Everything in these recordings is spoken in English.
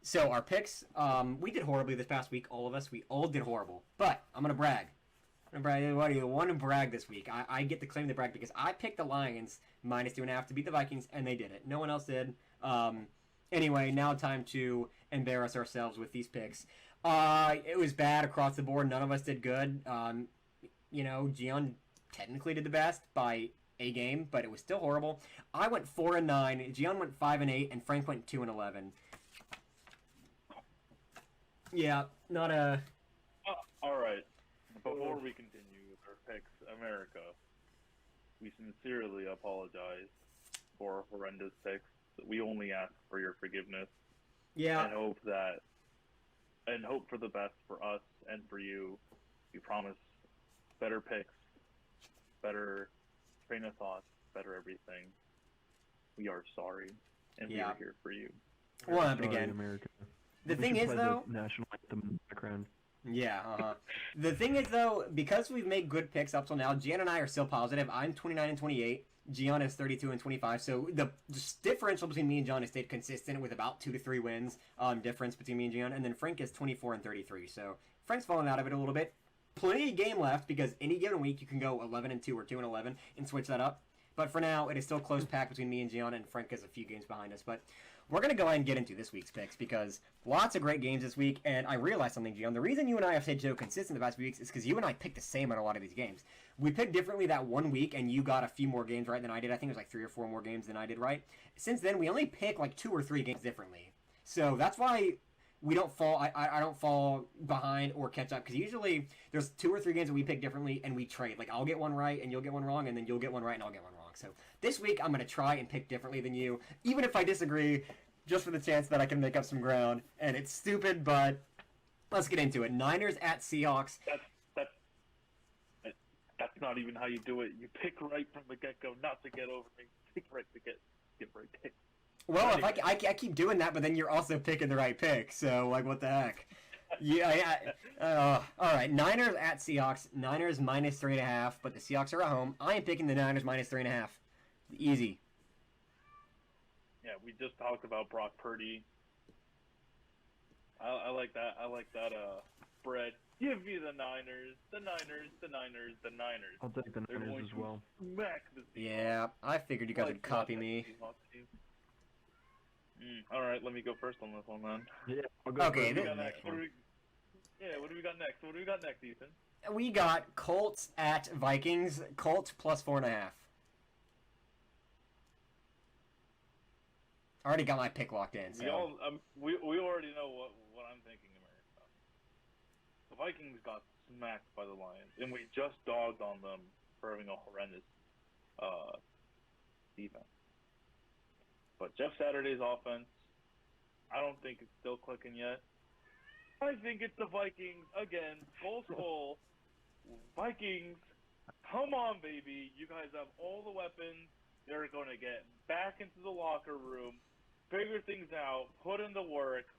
So our picks, we did horribly this past week. All of us, we all did horrible. But I'm gonna brag. What do you want to brag this week? I get to claim the brag because I picked the Lions -2.5 to beat the Vikings, and they did it. No one else did. Anyway, now time to embarrass ourselves with these picks. It was bad across the board. None of us did good. Gian technically did the best by a game, but it was still horrible. I went 4-9. Gian went 5-8, and Frank went 2-11. Yeah, not a. All right. Before we continue with our picks, America, we sincerely apologize for our horrendous picks. We only ask for your forgiveness. Yeah. And hope for the best for us and for you. We promise better picks, better train of thought, better everything. We are sorry, and we are here for you. Won't happen again. America. The thing is, though, the national anthem in the background. Yeah, The thing is, though, because we've made good picks up till now, Gian and I are still positive. I'm 29-28. Gian is 32-25. So the differential between me and Gian has stayed consistent with about 2 to 3 wins difference between me and Gian. And then Frank is 24-33. So Frank's fallen out of it a little bit. Plenty of game left because any given week you can go 11-2 or 2-11 and switch that up. But for now, it is still close pack between me and Gian, and Frank is a few games behind us. But we're going to go ahead and get into this week's picks because lots of great games this week, and I realized something, Gian. The reason you and I have stayed so consistent the past few weeks is because you and I picked the same on a lot of these games. We picked differently that one week, and you got a few more games right than I did. I think it was like 3 or 4 more games than I did right. Since then, we only pick like 2 or 3 games differently. So that's why we don't fall. I don't fall behind or catch up because usually there's 2 or 3 games that we pick differently and we trade. Like I'll get one right and you'll get one wrong, and then you'll get one right and I'll get one wrong. So this week I'm gonna try and pick differently than you, even if I disagree, just for the chance that I can make up some ground. And it's stupid, but let's get into it. Niners at Seahawks. That's not even how you do it. You pick right from the get-go, not to get over me. Pick right to get right pick. Well, if I keep doing that, but then you're also picking the right pick, so, like, what the heck? All right, Niners at Seahawks. Niners -3.5, but the Seahawks are at home. I am picking the Niners -3.5. Easy. Yeah, we just talked about Brock Purdy. I like that. I like that spread. Give me the Niners. The Niners. The Niners. The Niners. I'll take the Niners as well. Smack the Seahawks. Yeah, I figured you guys would copy me. All right, let me go first on this one then. Yeah, I'll go Okay, first. What do we got next? What do we got next, Ethan? We got Colts at Vikings. Colts +4.5. I already got my pick locked in. So. We already know what I'm thinking, America. The Vikings got smacked by the Lions, and we just dogged on them for having a horrendous defense. But Jeff Saturday's offense, I don't think it's still clicking yet. I think it's the Vikings again. Goal. Vikings, come on, baby. You guys have all the weapons. They're going to get back into the locker room, figure things out, put in the work,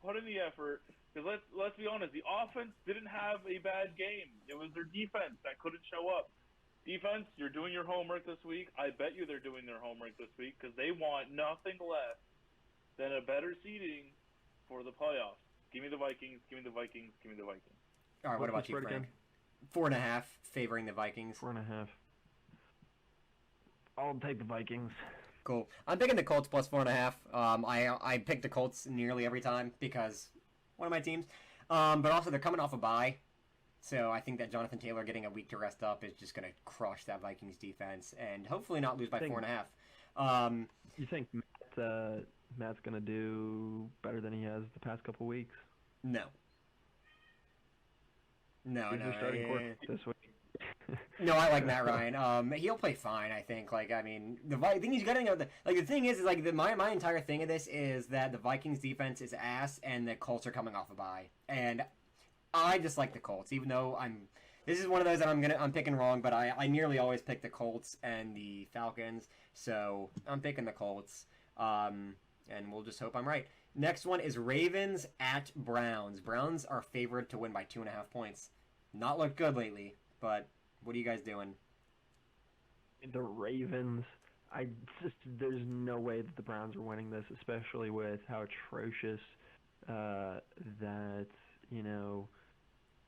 put in the effort. Because let's be honest, the offense didn't have a bad game. It was their defense that couldn't show up. Defense, you're doing your homework this week. I bet you they're doing their homework this week because they want nothing less than a better seeding for the playoffs. Give me the Vikings. Give me the Vikings. Give me the Vikings. All right, what about you, Frank? 4.5 favoring the Vikings. 4.5. I'll take the Vikings. Cool. I'm picking the Colts +4.5. I pick the Colts nearly every time because one of my teams. But also they're coming off a bye. So I think that Jonathan Taylor getting a week to rest up is just going to crush that Vikings defense and hopefully not lose by 4.5. You think Matt's going to do better than he has the past couple weeks? No. Starting quarterback this week. No, I like Matt Ryan. He'll play fine, I think. Like, I mean, the thing he's got to know. The thing is like my entire thing of this is that the Vikings defense is ass, and the Colts are coming off a bye, and I just like the Colts, even though this is one of those that I'm picking wrong, but I nearly always pick the Colts and the Falcons, so I'm picking the Colts. And we'll just hope I'm right. Next one is Ravens at Browns. Browns are favored to win by 2.5 points. Not looked good lately, but what are you guys doing? The Ravens. There's no way that the Browns are winning this, especially with how atrocious that,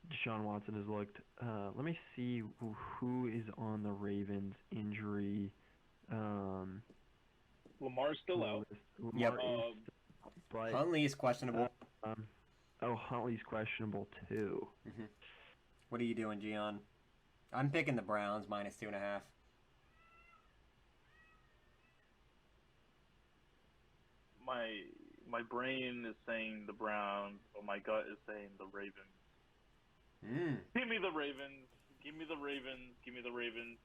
Deshaun Watson has looked. Let me see who is on the Ravens injury. Lamar's still out. List. Lamar is, but Huntley is questionable. Huntley's questionable too. What are you doing, Gian? I'm picking the Browns -2.5. My brain is saying the Browns, but my gut is saying the Ravens. Give me the Ravens. Give me the Ravens. Give me the Ravens.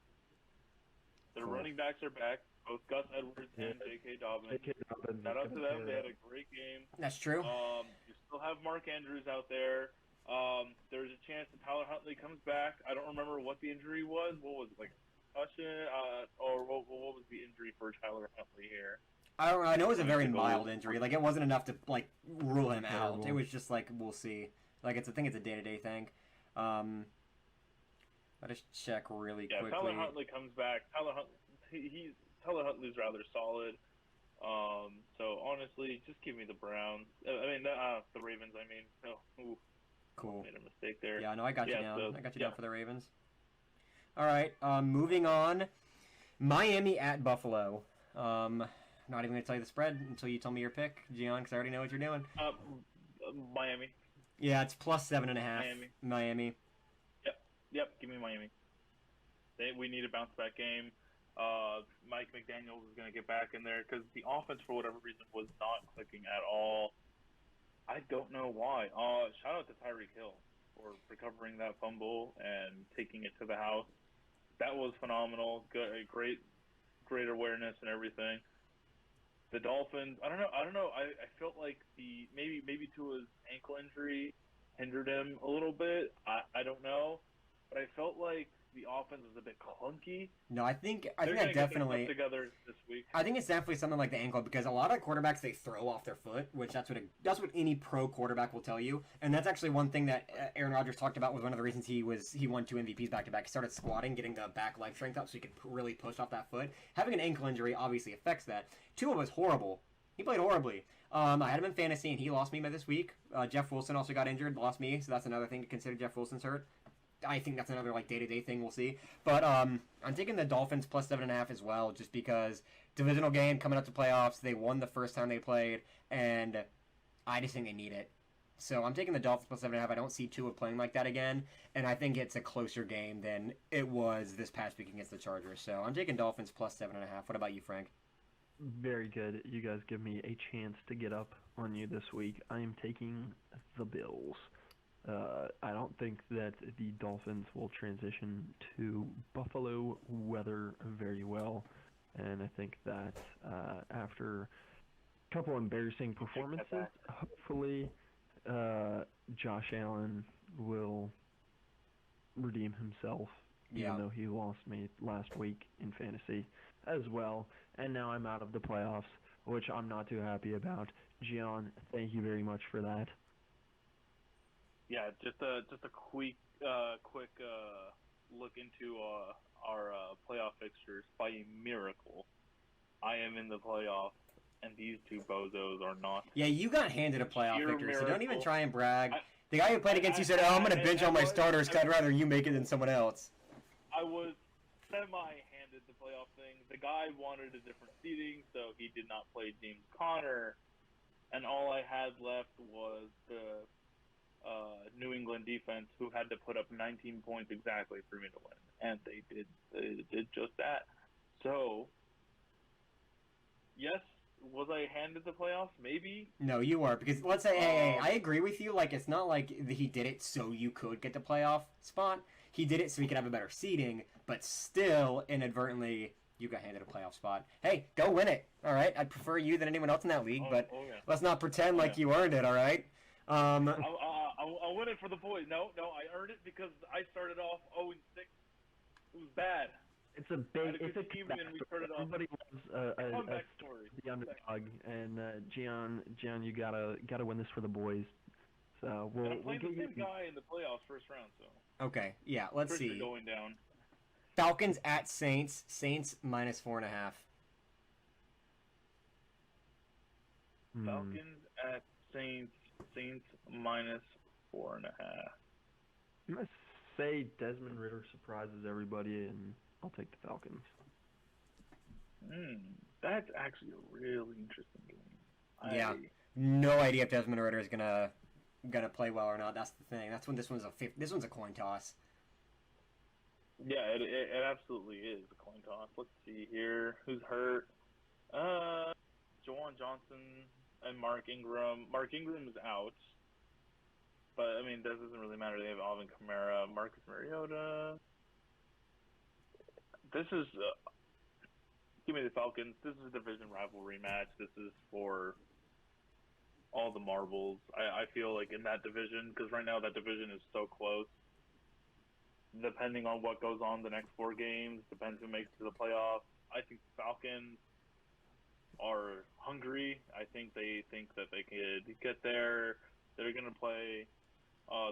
Their Cool. running backs are back. Both Gus Edwards and J.K. Dobbins. Shout out to them. They had a great game. That's true. You still have Mark Andrews out there. There's a chance that Tyler Huntley comes back. I don't remember what the injury was. What was it, like concussion? Or what was the injury for Tyler Huntley here? I don't know. I know it was a very mild injury. Like, it wasn't enough to, like, rule him out. It was just, like, we'll see. Like, I think it's a day-to-day thing. Let us check really quickly. Yeah, Tyler Huntley comes back. Tyler Huntley's rather solid. So, honestly, just give me the Browns. The Ravens, I mean. Oh, ooh. Cool. Made a mistake there. Yeah, no, I got you down. So, I got you down for the Ravens. All right, moving on. Miami at Buffalo. Not even going to tell you the spread until you tell me your pick, Gian, because I already know what you're doing. Miami. Yeah, it's +7.5. Miami. Yep, give me Miami. We need a bounce-back game. Mike McDaniels is going to get back in there because the offense, for whatever reason, was not clicking at all. I don't know why. Shout out to Tyreek Hill for recovering that fumble and taking it to the house. That was phenomenal. Good, great awareness and everything. The Dolphins, I don't know. I felt like maybe Tua's ankle injury hindered him a little bit. I don't know, but I felt like the offense was a bit clunky. No, I think They're that gonna definitely. get together this week. I think it's definitely something like the ankle because a lot of quarterbacks they throw off their foot, which that's what any pro quarterback will tell you, and that's actually one thing that Aaron Rodgers talked about was one of the reasons he won 2 MVPs back to back. He started squatting, getting the back leg strength up so he could really push off that foot. Having an ankle injury obviously affects that. Tua was horrible. He played horribly. I had him in fantasy and he lost me this week. Jeff Wilson also got injured, lost me, so that's another thing to consider. Jeff Wilson's hurt. I think that's another like day-to-day thing we'll see. But I'm taking the Dolphins +7.5 as well, just because divisional game coming up to playoffs. They won the first time they played, and I just think they need it. So I'm taking the Dolphins +7.5. I don't see Tua playing like that again, and I think it's a closer game than it was this past week against the Chargers. So I'm taking Dolphins +7.5. What about you, Frank? Very good. You guys give me a chance to get up on you this week. I am taking the Bills. I don't think that the Dolphins will transition to Buffalo weather very well, and I think that after a couple embarrassing performances, hopefully Josh Allen will redeem himself, even though he lost me last week in fantasy as well, and now I'm out of the playoffs, which I'm not too happy about. Gian, thank you very much for that. Yeah, just a quick look into our playoff fixtures. By a miracle, I am in the playoffs, and these two bozos are not. Yeah, you got handed a playoff victory, so don't even try and brag. The guy who played against you said, "Oh, I'm going to bench all my starters because I'd rather you make it than someone else." I was semi-handed the playoff thing. The guy wanted a different seeding, so he did not play James Conner, and all I had left was the New England defense, who had to put up 19 points exactly for me to win, and they did just that. So, yes, was I handed the playoffs? Maybe. No, you were, because let's say, hey, I agree with you. Like, it's not like he did it so you could get the playoff spot. He did it so he could have a better seeding, but still, inadvertently, you got handed a playoff spot. Hey, go win it. All right, I'd prefer you than anyone else in that league, but let's not pretend like you earned it. All right. I'll win it for the boys. No, I earned it because I started off 0-6. It was bad. It's a big, it's a team, and we started off. Everybody loves comeback story. The underdog, and Gian, you gotta win this for the boys. So we'll get the same guy in the playoffs first round. So okay, yeah, let's see. Going down. Falcons at Saints. Saints -4.5. Falcons at Saints. Saints minus 4.5. I'm gonna say Desmond Ritter surprises everybody, and I'll take the Falcons. That's actually a really interesting game. Yeah. No idea if Desmond Ritter is gonna play well or not. That's the thing. That's when this one's a coin toss. Yeah, it absolutely is a coin toss. Let's see here. Who's hurt? Jawan Johnson and Mark Ingram. Mark Ingram is out. But, I mean, that doesn't really matter. They have Alvin Kamara, Marcus Mariota. This is... give me the Falcons. This is a division rivalry match. This is for all the marbles. I feel like in that division, because right now that division is so close. Depending on what goes on the next 4 games, depends who makes it to the playoffs. I think the Falcons are hungry. I think they think that they could get there. They're going to play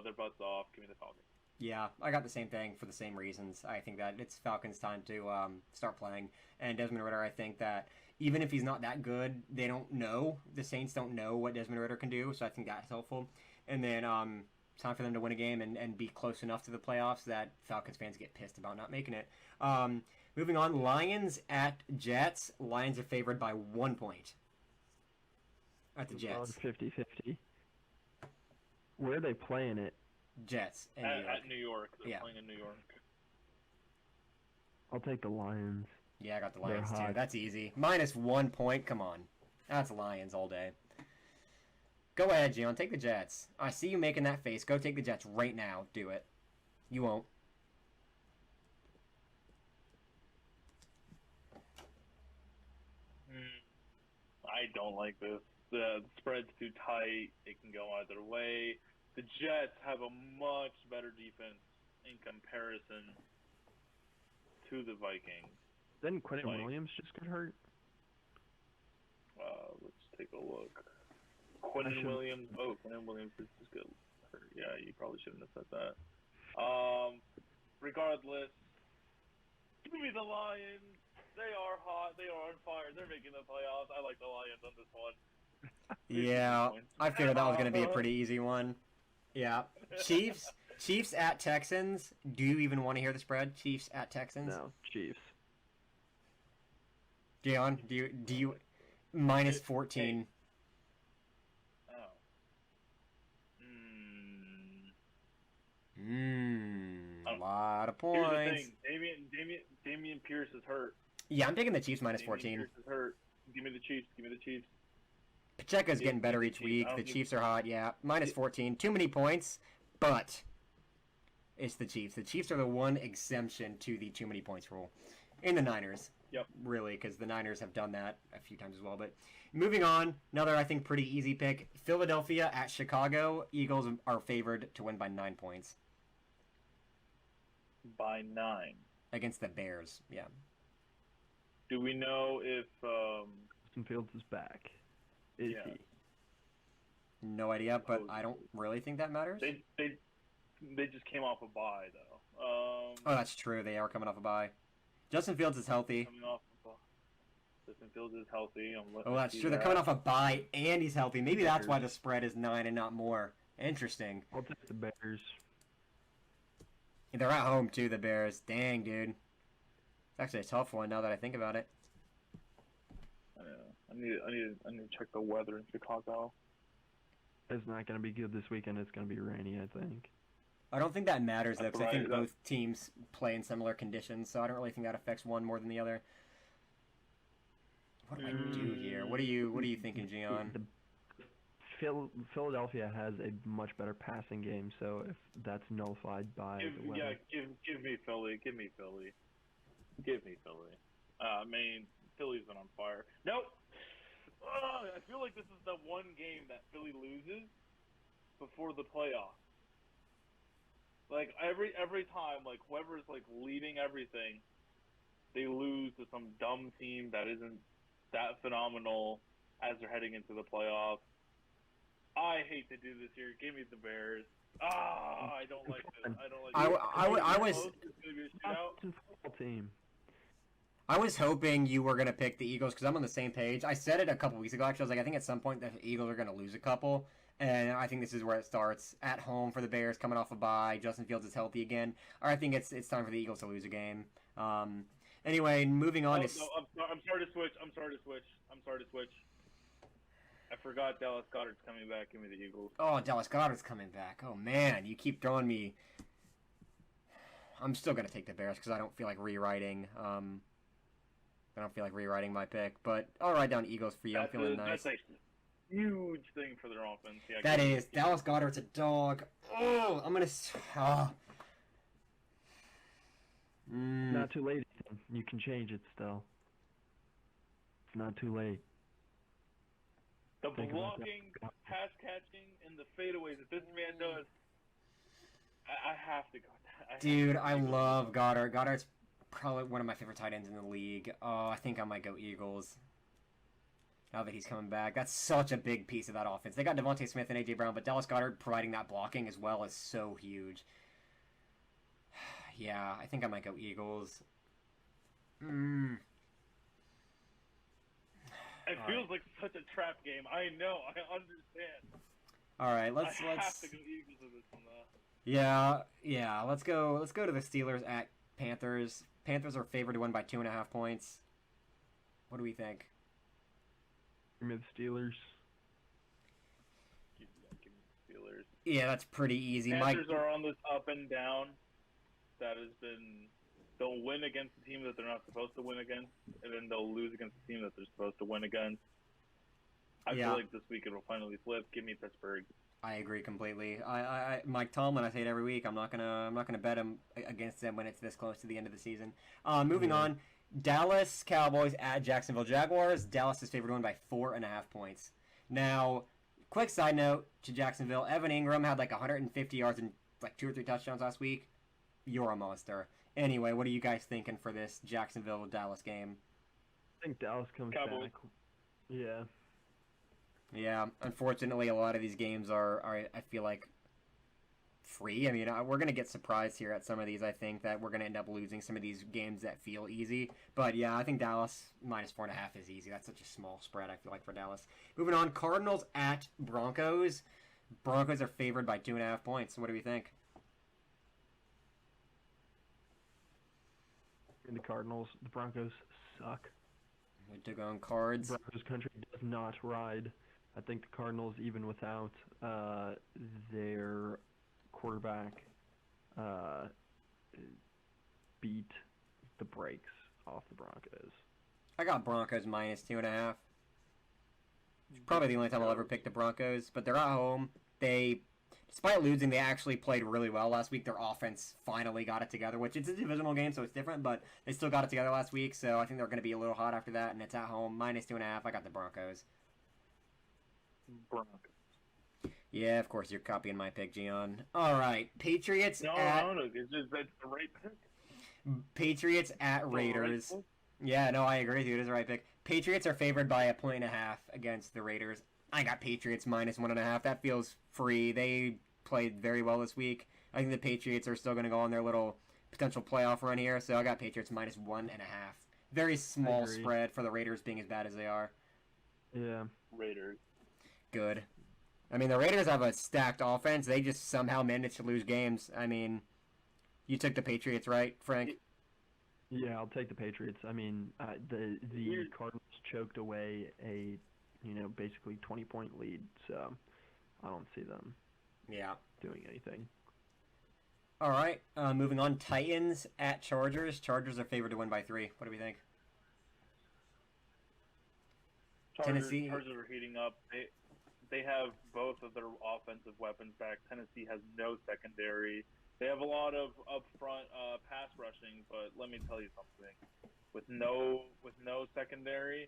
their butts off. Give me the Falcons. Yeah, I got the same thing for the same reasons. I think that it's Falcons' time to start playing. And Desmond Ritter, I think that even if he's not that good, they don't know. The Saints don't know what Desmond Ritter can do, so I think that's helpful. And then time for them to win a game and be close enough to the playoffs that Falcons fans get pissed about not making it. Moving on, Lions at Jets. Lions are favored by 1 point at the Jets. 50-50. Where are they playing it? Jets in At New York. They're Yeah. playing in New York. I'll take the Lions. Yeah, I got the They're Lions too. hot. That's easy. Minus 1 point. Come on. That's Lions all day. Go ahead, Gian. Take the Jets. I see you making that face. Go take the Jets right now. Do it. You won't. I don't like this. The spread's too tight. It can go either way. The Jets have a much better defense in comparison to the Vikings. Then Quentin Like- Williams just got hurt. Let's take a look. Quentin should've- Williams. Oh, Quentin Williams is just good. Yeah, you probably shouldn't have said that. Regardless, give me the Lions. They are hot. They are on fire. They're making the playoffs. I like the Lions on this one. Yeah, I figured that was going to be a pretty easy one. Yeah. Chiefs at Texans. Do you even want to hear the spread? Chiefs at Texans? No, Chiefs. Gian, do you minus 14? Oh. A lot of Here's the points. thing. Damian Pierce is hurt. Yeah, I'm taking the Chiefs minus Damian 14. Pierce is hurt. Give me the Chiefs. Give me the Chiefs. Pacheco's Yeah, getting better the each Chiefs. week. I don't The think- Chiefs are hot, yeah. Minus 14. Too many points, but it's the Chiefs. The Chiefs are the one exemption to the too many points rule. In the Niners. Yep. Really, because the Niners have done that a few times as well. But moving on, another, I think, pretty easy pick. Philadelphia at Chicago. Eagles are favored to win by 9 points By 9. against the Bears. Yeah. Do we know if Justin Fields is back. Is Yeah. he? No idea, but I don't really think that matters. they just came off a bye though? Oh, that's true. They are coming off a bye. Justin Fields is healthy. Coming off a bye. Justin Fields is healthy. Oh, that's true. They're coming off a bye, and he's healthy. Maybe that's why the spread is 9 and not more. Interesting. I'll take the Bears. They're at home too, the Bears. Dang, dude. It's actually a tough one now that I think about it. I need to check the weather in Chicago. It's not going to be good this weekend. It's going to be rainy, I think. I don't think that matters though, That's because I think right, both teams play in similar conditions, so I don't really think that affects one more than the other. What do I do here? What are you thinking, Gian? Philadelphia has a much better passing game, so if that's nullified by the weather. Give me Philly. Give me Philly. Give me Philly. I mean, Philly's been on fire. Nope. I feel like this is the one game that Philly loses before the playoffs. Like every time, like whoever's like leading everything, they lose to some dumb team that isn't that phenomenal as they're heading into the playoffs. I hate to do this here. Give me the Bears. I don't like this. I don't like this. I was It's gonna be a shootout. Boston football team. I was hoping you were gonna pick the Eagles because I'm on the same page. I said it a couple weeks ago. Actually, I was like, I think at some point the Eagles are gonna lose a couple, And I think this is where it starts. At home for the Bears, coming off a bye. Justin Fields is healthy again. Or I think it's time for the Eagles to lose a game. Anyway, moving on. No, I'm sorry to switch. I'm sorry to switch. I forgot Dallas Goddard's coming back. Give me the Eagles. Oh, Dallas Goddard's coming back. Oh man, you keep throwing me. I'm still gonna take the Bears because I don't feel like rewriting. I don't feel like rewriting my pick, but I'll write down Eagles for you. I'm feeling nice. That's a huge thing for their offense. Yeah, that is Dallas Goddard's a dog. Oh, I'm gonna. Oh. Not too late. You can change it still. It's not too late. The Think about blocking, pass catching, and the fadeaways that this man does. I have to go. Dude, I love Goddard. Goddard's probably one of my favorite tight ends in the league. Oh, I think I might go Eagles. Now that he's coming back. That's such a big piece of that offense. They got Devontae Smith and A.J. Brown, but Dallas Goddard providing that blocking as well is so huge. Yeah, I think I might go Eagles. It feels like such a trap game. I know. I understand. All right, let's have to go Eagles in this one, though. Yeah. Let's go to the Steelers at Panthers. Panthers are favored to win by 2.5 points. What do we think? Give me the Steelers. Give me the Steelers. Yeah, that's pretty easy. Panthers are on this up and down. That has been. They'll win against the team that they're not supposed to win against, and then they'll lose against the team that they're supposed to win against. I feel like this week it'll finally flip. Give me Pittsburgh. I agree completely. Mike Tomlin, I say it every week. I'm not gonna bet him against them when it's this close to the end of the season. Moving on, Dallas Cowboys at Jacksonville Jaguars. Dallas is favored to win by 4.5 points. Now, quick side note to Jacksonville: Evan Ingram had like 150 yards and like 2 or 3 touchdowns last week. You're a monster. Anyway, what are you guys thinking for this Jacksonville-Dallas game? I think Dallas comes Cowboys. back. Yeah. Yeah, unfortunately, a lot of these games are I feel like, free. I mean, we're going to get surprised here at some of these. I think that we're going to end up losing some of these games that feel easy. But yeah, I think Dallas minus 4.5 is easy. That's such a small spread, I feel like, for Dallas. Moving on, Cardinals at Broncos. Broncos are favored by 2.5 points. What do we think? In the Cardinals, the Broncos suck. We took on Cards. Broncos country does not ride. I think the Cardinals, even without their quarterback, beat the brakes off the Broncos. I got Broncos minus 2.5. Probably the only time I'll ever pick the Broncos, but they're at home. Despite losing, they actually played really well last week. Their offense finally got it together, which it's a divisional game, so it's different, but they still got it together last week, so I think they're going to be a little hot after that, and it's at home. Minus 2.5. I got the Broncos. Broncos. Yeah, of course, you're copying my pick, Gian. All right, Patriots No, it's just that's the right pick. Patriots at Raiders. Yeah, no, I agree with you. It is the right pick. Patriots are favored by 1.5 against the Raiders. I got Patriots minus 1.5. That feels free. They played very well this week. I think the Patriots are still going to go on their little potential playoff run here, so I got Patriots minus 1.5. Very small spread for the Raiders being as bad as they are. Yeah. Raiders. Good. I mean, the Raiders have a stacked offense. They just somehow managed to lose games. I mean, you took the Patriots, right, Frank? Yeah, I'll take the Patriots. I mean, the Cardinals choked away a, basically 20-point lead, so I don't see them doing anything. All right, moving on. Titans at Chargers. Chargers are favored to win by 3. What do we think? Tennessee. Chargers are heating up. They have both of their offensive weapons back. Tennessee has no secondary. They have a lot of upfront pass rushing, but let me tell you something. With no secondary,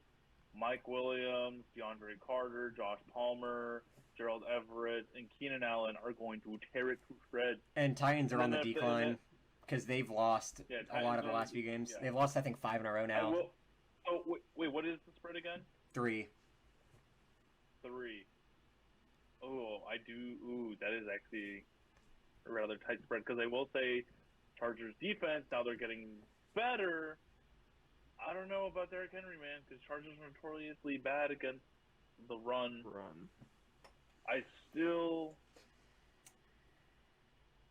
Mike Williams, DeAndre Carter, Josh Palmer, Gerald Everett, and Keenan Allen are going to tear it to shreds. And Titans are on the decline because they've lost a lot of the last few games. Yeah. They've lost, I think, 5 in a row now. Wait, what is the spread again? 3. Oh, I do. Ooh, that is actually a rather tight spread because I will say Chargers defense, now they're getting better. I don't know about Derrick Henry, man, because Chargers are notoriously bad against the run. I still.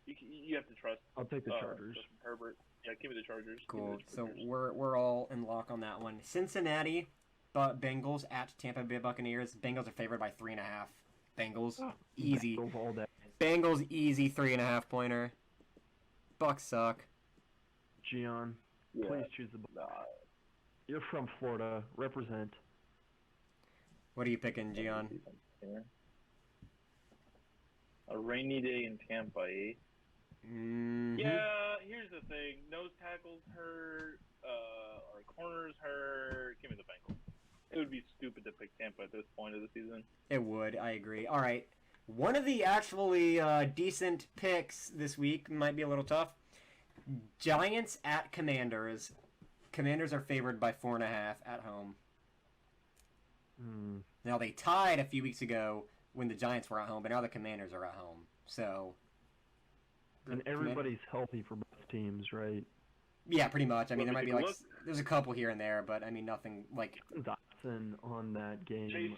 You have to trust. I'll take the Chargers. Justin Herbert. Yeah, give me the Chargers. Give me Cool. the So Chargers. we're all in lock on that one. Cincinnati, but Bengals at Tampa Bay Buccaneers. Bengals are favored by 3.5. Bengals, easy. Bengals all day. Bengals easy 3.5 pointer. Bucks suck. Gian, Yeah. please choose the Bucks. Nah. You're from Florida. Represent. What are you picking, Gian? A rainy day in Tampa, eh? Mm-hmm. Yeah, here's the thing. Nose tackles hurt. Our corners hurt. Give me the Bengals. It would be stupid to pick Tampa at this point of the season. It would. I agree. All right. One of the actually decent picks this week might be a little tough. Giants at Commanders. Commanders are favored by 4.5 at home. Now, they tied a few weeks ago when the Giants were at home, but now the Commanders are at home. So, And everybody's healthy for both teams, right? yeah, pretty much. I mean, there Let might me be take a like there's a couple here and there, but I mean nothing like. Dotson on that game. Chase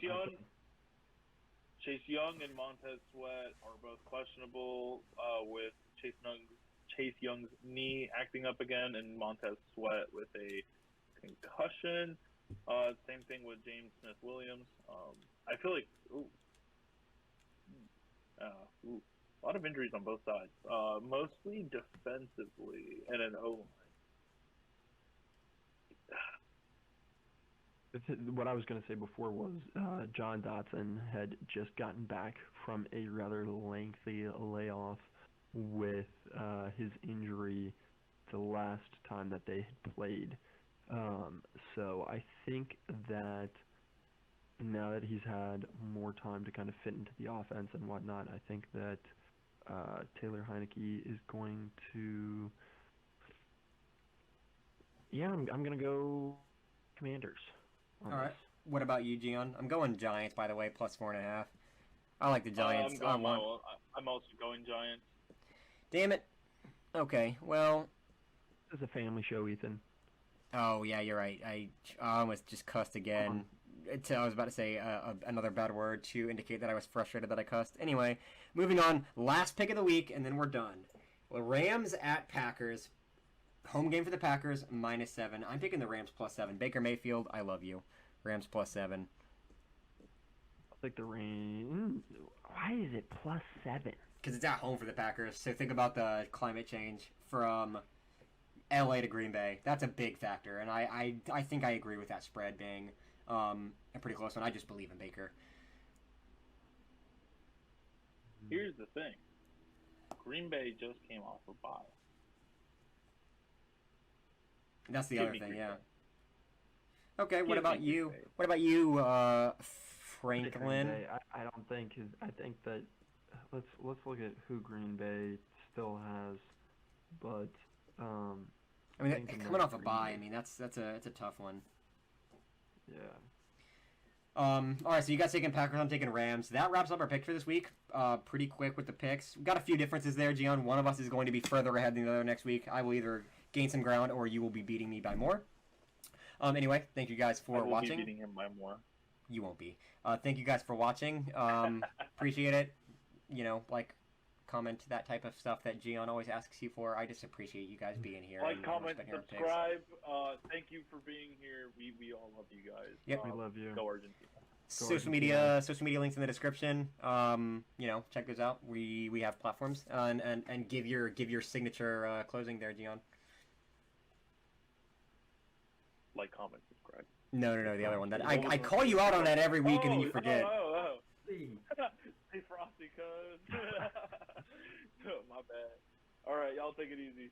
Young and Montez Sweat are both questionable with Chase Young's knee acting up again and Montez Sweat with a concussion. Same thing with James Smith-Williams. I feel like a lot of injuries on both sides, mostly defensively and an O-line. What I was going to say before was John Dotson had just gotten back from a rather lengthy layoff with his injury the last time that they had played. So I think that now that he's had more time to kind of fit into the offense and whatnot, I think that Taylor Heineke is going to... Yeah, I'm going to go Commanders. All right. What about you, Gian? I'm going Giants, by the way, plus 4.5. I like the Giants. I'm also going Giants. Damn it. Okay, well. This is a family show, Ethan. Oh, yeah, you're right. I almost just cussed again. I was about to say another bad word to indicate that I was frustrated that I cussed. Anyway, moving on. Last pick of the week, and then we're done. Well, Rams at Packers. Home game for the Packers, -7. I'm picking the Rams +7. Baker Mayfield, I love you. Rams +7. I'll take the Rams. Why is it +7? Because it's at home for the Packers. So think about the climate change from LA to Green Bay. That's a big factor. And I think I agree with that spread being a pretty close one. I just believe in Baker. Here's the thing. Green Bay just came off a bye. That's the Give other me thing, Green yeah. Bay. Okay, what Give about me you? Green Bay. What about you, Green Franklin? Bay, I don't think. I think that let's look at who Green Bay still has, but I mean, thinking coming that off a Green bye, Bay- I mean, that's a tough one. yeah. All right, so you guys taking Packers, I'm taking Rams. That wraps up our pick for this week. Pretty quick with the picks. We've got a few differences there, Gian. One of us is going to be further ahead than the other next week. I will either gain some ground or you will be beating me by more. Anyway, thank you guys for I will watching. be beating him by more. You won't be. Thank you guys for watching. Appreciate it. You know, like, comment, that type of stuff that Gian always asks you for. I just appreciate you guys being here. Like, and comment, spending our picks. subscribe. Thank you for being here. We all love you guys. Yep. We love you. Go Argentina. Social media links in the description. You know, check those out. We have platforms and give your signature closing there, Gian. Like, comment, subscribe. No, the other one. That I call you out on that every week and then you forget. Oh. Hey, Frosty, cuz. My bad. All right, y'all take it easy.